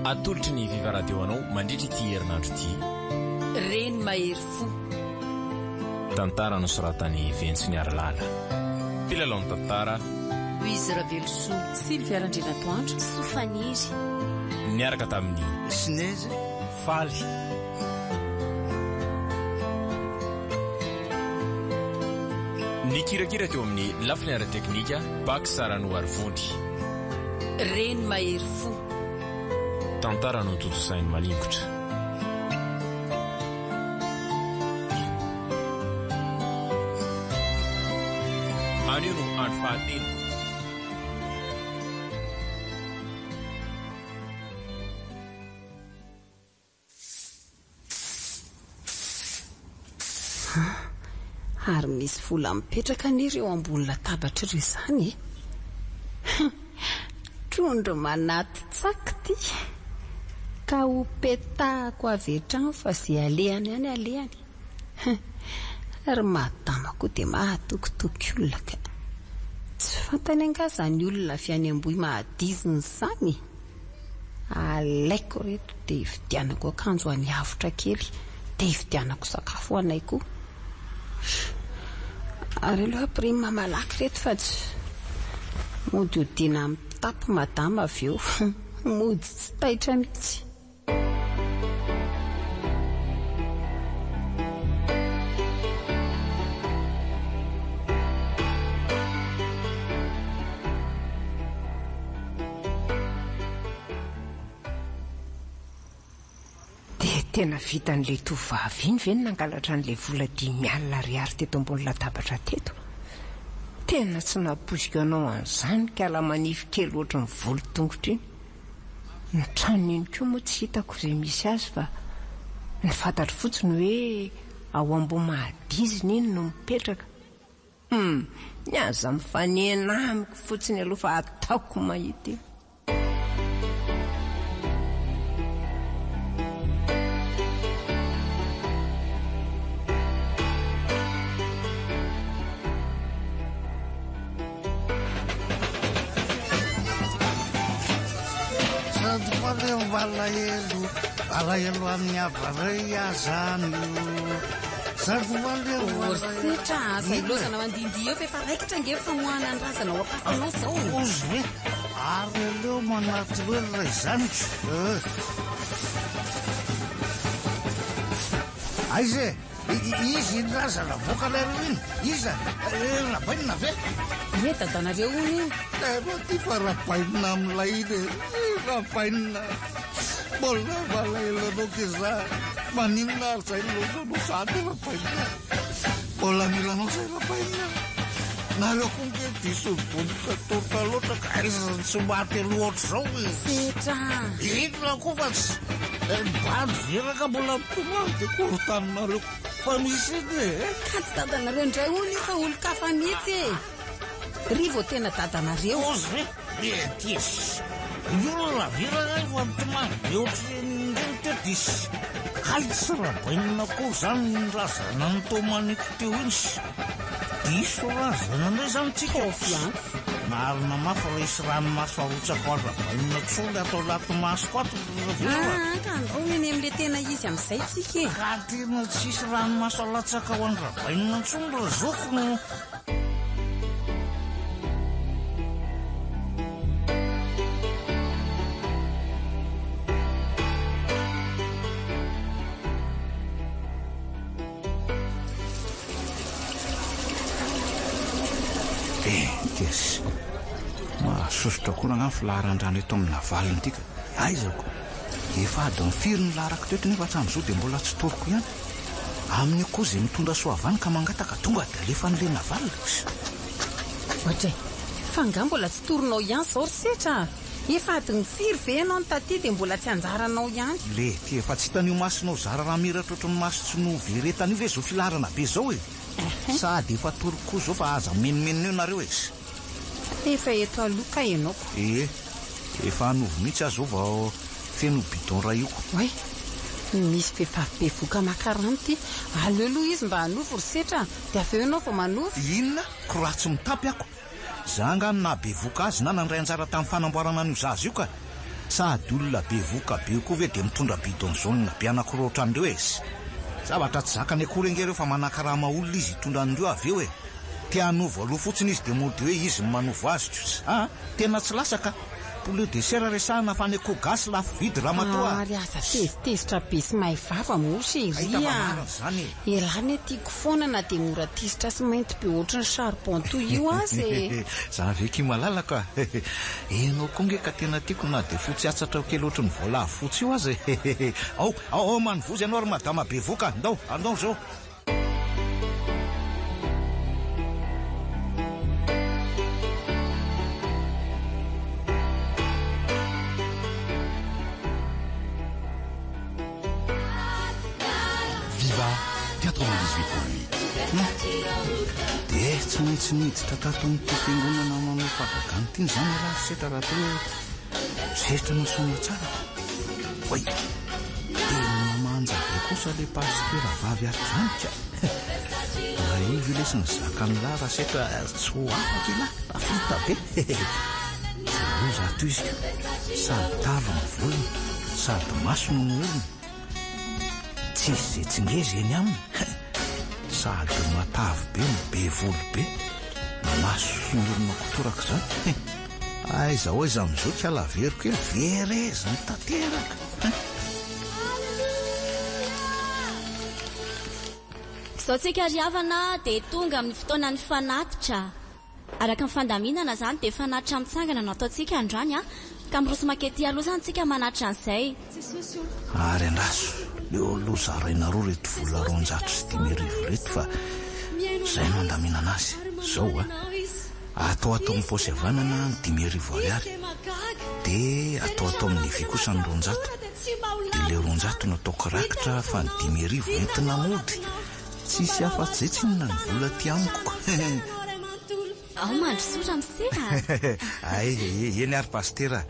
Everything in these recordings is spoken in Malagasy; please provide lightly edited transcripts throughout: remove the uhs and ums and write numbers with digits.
atolotry ny Viva Radio anao mandritra ity herinandro ity. Reny mahery fo. Tantara nosoratany Ventsy Niaralala. Mpilalao tantara Louise Ravelso, Sylvia Landrinatoandro, Sofaniry. Niaraka tamin'ny Sineza Faly. Ny kirakira teo amin'ny lafiny ara-teknika Bak Sarano Arvody. Reny mahery fo. Tantara no toto-sainy malingotra. Anio no andro fahatelo. Ary misy vola mipetraka an'ireo ambony latabatra ireo izany. Trondro manaty tsakity ka ho petahako avy hatrany fa izay alehany any alehany. Ary madama koa dia mahatokitoky olona ka tsy fantany anga izany olona avy any ambohy mahadiziny izany. Alaiko reto dia hividianako akanjo any avotra kely dia hividianako sakafo anay koa. Ary aloha prima malaky reto fa tsy mody hodiana amin'ny tapo madama avy eo. Mody tsy taitra mihitsy. Tena vita n'ilay tovavy iny ve ny nangalatra n'ilay vola 10,000 ariary teto ambony latabatra teto. Tena tsy naposika anao an'izany ka ala manify kely ohatry ny volo-tongotra iny. Ny trano iny koa moa tsy hitako izay misy azy fa ny fantatro fotsiny hoe ao ambony mahadiziny iny no mipetraka. Ny aza mifanena amiko fotsiny aloha fa ataoko mahita iny. Alahelo amin'ny avaray azany Orsetra asa ilozana mandindi eo fa efa raikitra nge fa hoana ny razana ao ampafanao zao. ozy hoe ary leo manaty loela izany. Aiza izy iny razana voaka lero iny iza rapainina ve? Ie dadanareo ony ty fa rapainina amin'ilay iny rapainina mbola valaelanao ke za maninona ary zay lozanao sady rapainina mbola milanao zay rapainina nareo koa nke disodbonika torta loatra ka aizany tsy maty aloha ohatry zao setra inona koa fa tsy bady veraka mbola mitomany de korotaninareo fa misy iny ka tsy dadanareo indray ony fa olo-kafa mihitsy rivo tena dadanareo. ozy hoe etisy olona virana fa mitomany eotry ndreo teo disy kalitsy rabainina koa zany ny razana ny tomaniko teo iny diso razana ndray zany tsika marina mafa ra isy ranomaso arotsako azy rabainina tsonly atao lato masoko ato ka andreo eny amin'le tena izy amin'izay tsika ka tena tsisy ranomaso alatsaka ho any rabainina tsony ra zoko no Yes. Mahasosotra koa nagny filaharan-drano eto amin'ny navaliny tika. Aizako. Efa adiny firy ny larako teto nefa hatramin'izao dia mbola tsy toroko ihany. Amin'ny koa izay mitondra soavany ka mangataka tonga dia alefa n'ilay navalina. Ohatra fa nga mbola tsy toronao ihany zao setra. Efa adiny firy ve ianao ny taty dia mbola tsy anjaranao ihany. Le ty efa tsy hitan'io masonao zara raha miratra ohatry ny maso tsy no veretan'io ve zao filarana be zao e. Sady efa toroko koa zao fa aza menomenona eo nareo izy. Efa eto aloka ianao. Efa anovo mihitsy azo vao feno bidon raioko. Oe, misy vehivavy be voka makaranty. Aleo aloha izy mba hanovo rosetra dia avy eo ianao vao manovo. Inona? Koratsy mitapy ako. Za angano na be voka azy na nandray anjara tamin'ny fanamboarana an'io zaza io ka sady olona be voka be koa ve dia mitondra bidon jaune be anankiroatra andreo izy zavatra tsy zakany akory engereo fa manakarama olona izy hitondra andreo avy eo tia hanovo aloha fotsiny izy dia mody hoe izy manovo azy tso tena tsy lasaka poulet de chair resahana fa ny akoho gasy lafo vidy raha matoa ary aza tezitezitra be sy mahay vava mosy zany elany tiako foana na dia mora tisitra sy mainty be ohatry ny charbon toy io azy za veky malalaka enao koa nge ka tena tiako na dia fotsy atsatra kely ohatry ny voalavo fotsy io azy ao manovozy ianao ary madama be voka andao zao dia tsy maintsy niditra tato nyty fiangonana manao fadagany tiany zany raha setra raha teo setra no sonia tsara oy tena manja be kosa le pastera vavy arjanika raha io vilesiny zakany lahy raha setra tsy ho afaka ila afita be za to izy sady talo ny volony sady maso no ny olony tsisy zay tsingezy eny aminy sady matavy be be volo be maso synolona kotoraka zany aiza oaiza mizoky alaveriko ely vereza ny tanteraka zao tsika riavana dia tonga amin'ny fotoana ny fanatitra araka ny fandaminana zany dia fanatitra mitsangana no ataontsika androany ka miroso makety aloha zany tsika manatra an'izay ary andraso leo aloha zaraina roa reto vola 200 sy 10,000 reto fa zay no andaminana azy zao atao amin'ny paosy havanana 10,000 ariary dia atao amin'ny vy kosa ny 200 dia le 200 no ataoko rakitra fa ny 10,000 entina mody tsisy afa-tsy zay tsy nona ny vola ty amiko ao mandrosotra misera ay eny ary pastera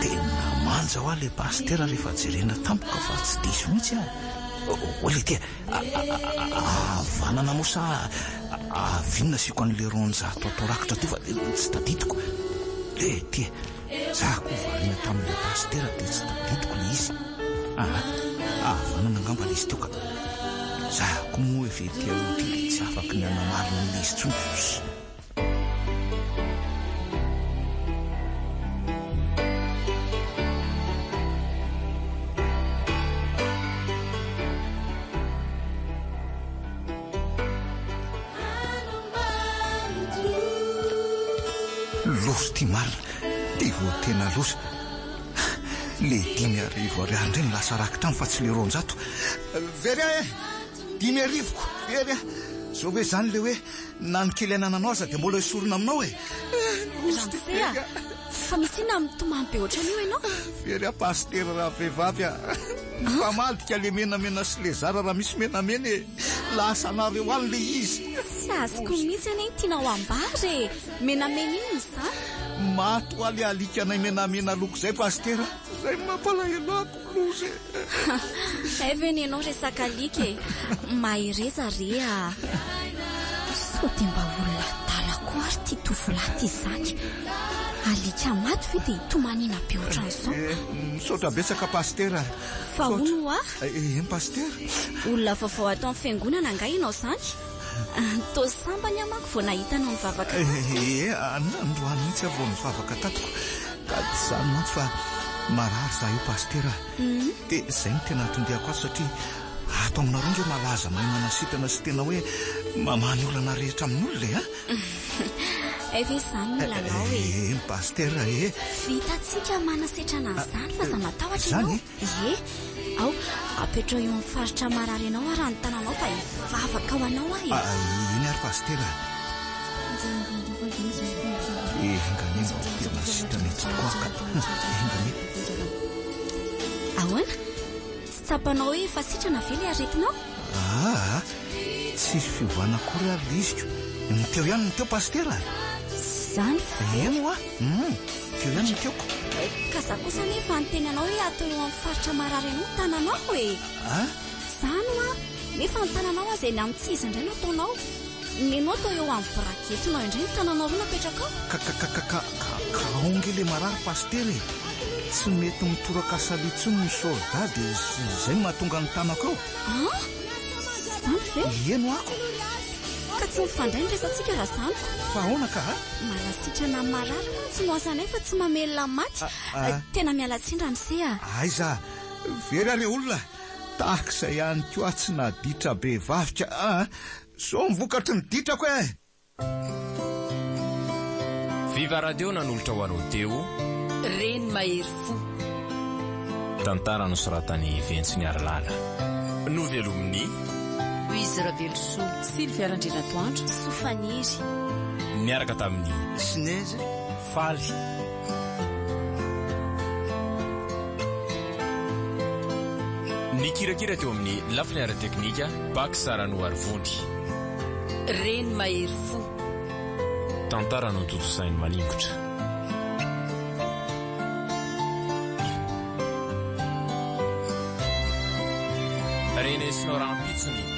tena manja ho a le pastera rehefa jerena tampoka fa tsy diso mihitsy oale tia vanana mosa avinona siako an'le 200 atao rakitra ty fa tsy tadidiko le tia za koa varina tamin'le pastera dia tsy tadidiko le izy vanana angamba le izy teo ka za koa moa efe tia aloha ty le tsy afaka ny anamarina n'le izy tsony loso ty marina dia vo tena losa le 10,000 ariary ndray ny lasa rakitra any fa tsy le 200 very 10,000 very zao hoe zany le hoe nanokely anananao aza dia mbola esorona aminao ramosera fa misy ina mitomany be oatra an'io ianao very pastera raha vehivavy famadika le menamena sy le zara raha misy menamena lasa anareo any le izy sy azoko mihitsy any tianao ambary menamena iny zany mato aly alika nay menamena loko zay pastera zay mampalahelo ako lozy ay ve ny ianao resaka alika mahireza rea so dia mba olona tala ko ary ty tovolaty izany alika maty ve dia hitomanina be ohatran'izao misaotra betsaka pastera fa ono pastera olona vaovao atao amin'ny fiangonana anga ianao zany to sambany amako vao nahitanao mivavaka androany mihitsy avao mivavaka tatoko ka zany mantsy fa marary za io pastera dia zay no tena atondehako azy satria ato aminareo ndreo malaza mahay manasitana sy tena hoe mamany olana rehetra amin'olona eve izany no lalao pastera vitatsika manasetrana an'izany fa za matahotra ianao ao apetrao eo amin'ny faritra marary ianao raha ny tananao fa hivavaka ao anao iny ary pastera engane tena sitana etsikoaka engane ahoana tsy tsapanao hoe efa sitrana ve le aretinao tsisy fiovana kory ary le iziko miteo ihany ny teo pastera zany eno teo ihany ny teoko ka za kosa nefa ny teny anao hoe atao eo amin'ny faritra marary anao tananao zany nefa ny tananao azy eny amin'ny tsizy indray nataonao. Nenao tao eo amin'ny braketinao indray ny tananao roa napetraka ao. Ka onge le marary pastery. Tsy mety mitoraka salitsony ny soldat dia izay mahatonga ny tanako eo. Zany ve? Eno ako. Ka tsy mifandray ny resantsika raha zaniko. Fa ahoana ka ha? Malasitrana marary tsy moasanay fa tsy mamelona maty. Tena mialatsindra nisea. Aiza, very are olona. Tahak'izay ihany koa tsy naditra be vavika. So mivokatry ny ditrako e. Viva Radio nanolotra ho anao teo Reny Mahery Fo. tantara nosoratany Ventsiny Arlala. Novelomin'ny Louise Ravelosoa, Sylvia Randrinatoandro, Sofaniry. niaraka tamin'ny Sineze. Faly. Nikirakira teo amin'ny lafiny ara-teknika Bak Sarano Arvondy. Reny Mahery Fo. Tantara no totosainy maningotra. Renesinao rampitsiny